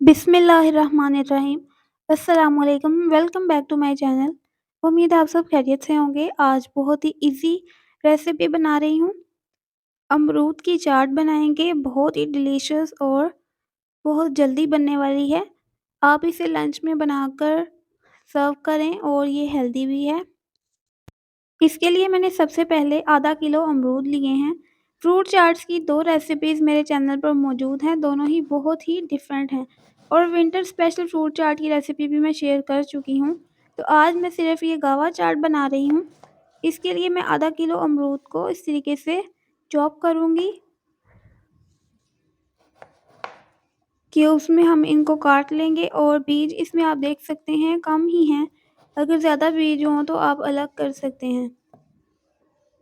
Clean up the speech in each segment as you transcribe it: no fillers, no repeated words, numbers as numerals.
बिस्मिल्लाहिर्रहमानिर्रहीम। अस्सलामुअलैकुम, welcome back to my channel. उम्मीद है आप सब खैरियत से होंगे। आज बहुत ही इजी रेसिपी बना रही हूँ। अमरूद की चाट बनाएंगे, बहुत ही डिलीशियस और बहुत जल्दी बनने वाली है। आप इसे लंच में बनाकर सर्व करें और ये हेल्दी भी है। इसके लिए मैंने सबसे पहले आधा किलो अमरूद लिए हैं। फ्रूट चाट्स की 2 रेसिपीज़ मेरे चैनल पर मौजूद हैं, दोनों ही बहुत ही डिफरेंट हैं और विंटर स्पेशल फ्रूट चाट की रेसिपी भी मैं शेयर कर चुकी हूँ। तो आज मैं सिर्फ़ ये गावा चाट बना रही हूँ। इसके लिए मैं आधा किलो अमरूद को इस तरीके से चॉप करूँगी। क्यूब्स में हम इनको काट लेंगे और बीज इसमें आप देख सकते हैं कम ही हैं। अगर ज़्यादा बीज हों तो आप अलग कर सकते हैं।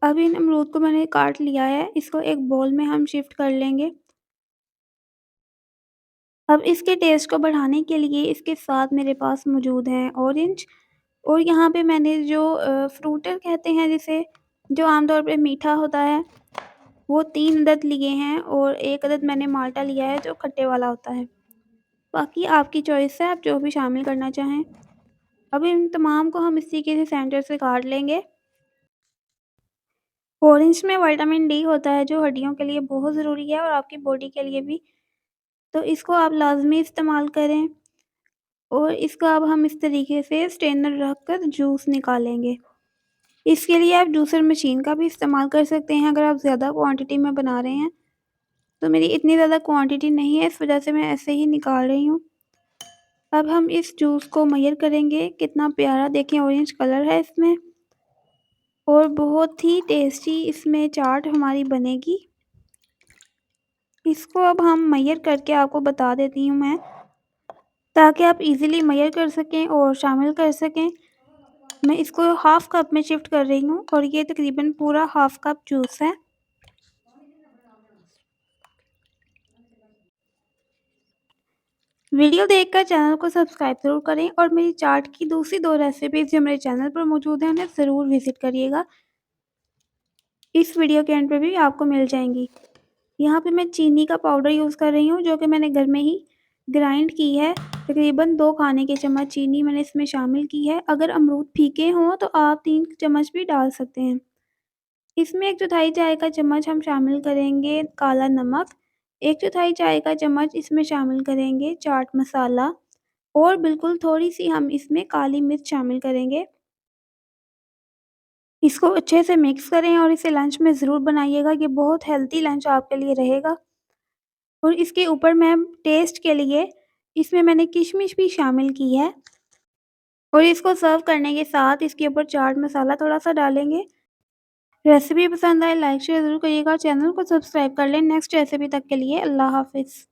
अब इन अमरूद को मैंने काट लिया है, इसको एक बाउल में हम शिफ्ट कर लेंगे। अब इसके टेस्ट को बढ़ाने के लिए इसके साथ मेरे पास मौजूद हैं ऑरेंज और यहाँ पे मैंने जो फ्रूटर कहते हैं जिसे, जो आमतौर पे मीठा होता है, वो 3 अदद लिए हैं और 1 अदद मैंने माल्टा लिया है जो खट्टे वाला होता है। बाकी आपकी चॉइस है, आप जो भी शामिल करना चाहें। अब इन तमाम को हम इस तरीके से सेंटर से काट लेंगे। ऑरेंज में विटामिन डी होता है जो हड्डियों के लिए बहुत ज़रूरी है और आपकी बॉडी के लिए भी, तो इसको आप लाज़मी इस्तेमाल करें। और इसका अब हम इस तरीके से स्ट्रेनर रख कर जूस निकालेंगे। इसके लिए आप जूसर मशीन का भी इस्तेमाल कर सकते हैं अगर आप ज़्यादा क्वांटिटी में बना रहे हैं। तो मेरी इतनी ज़्यादा क्वांटिटी नहीं है, इस वजह से मैं ऐसे ही निकाल रही हूँ। अब हम इस जूस को मेजर करेंगे। कितना प्यारा देखें ऑरेंज कलर है इसमें और बहुत ही टेस्टी इसमें चाट हमारी बनेगी। इसको अब हम मेजर करके आपको बता देती हूँ मैं, ताकि आप इजीली मेजर कर सकें और शामिल कर सकें। मैं इसको हाफ़ कप में शिफ्ट कर रही हूँ और ये तकरीबन पूरा हाफ़ कप जूस है। वीडियो देखकर चैनल को सब्सक्राइब ज़रूर करें और मेरी चाट की दूसरी 2 रेसिपीज़ जो मेरे चैनल पर मौजूद हैं उन्हें ज़रूर विज़िट करिएगा। इस वीडियो के एंड पे भी आपको मिल जाएँगी। यहाँ पे मैं चीनी का पाउडर यूज़ कर रही हूँ जो कि मैंने घर में ही ग्राइंड की है। तकरीबन 2 खाने के चम्मच चीनी मैंने इसमें शामिल की है। अगर अमरूद फीके हों तो आप 3 चम्मच भी डाल सकते हैं। इसमें 1 चौथाई चाय का चम्मच हम शामिल करेंगे काला नमक, 1 चौथाई चाय का चम्मच इसमें शामिल करेंगे चाट मसाला और बिल्कुल थोड़ी-सी हम इसमें काली मिर्च शामिल करेंगे। इसको अच्छे से मिक्स करें और इसे लंच में ज़रूर बनाइएगा, ये बहुत हेल्दी लंच आपके लिए रहेगा। और इसके ऊपर मैं टेस्ट के लिए इसमें मैंने किशमिश भी शामिल की है और इसको सर्व करने के साथ इसके ऊपर चाट मसाला थोड़ा-सा डालेंगे। रेसिपी पसंद आए लाइक शेयर ज़रूर करिएगा, चैनल को सब्सक्राइब कर लें। नेक्स्ट रेसिपी तक के लिए अल्लाह हाफ़िज़।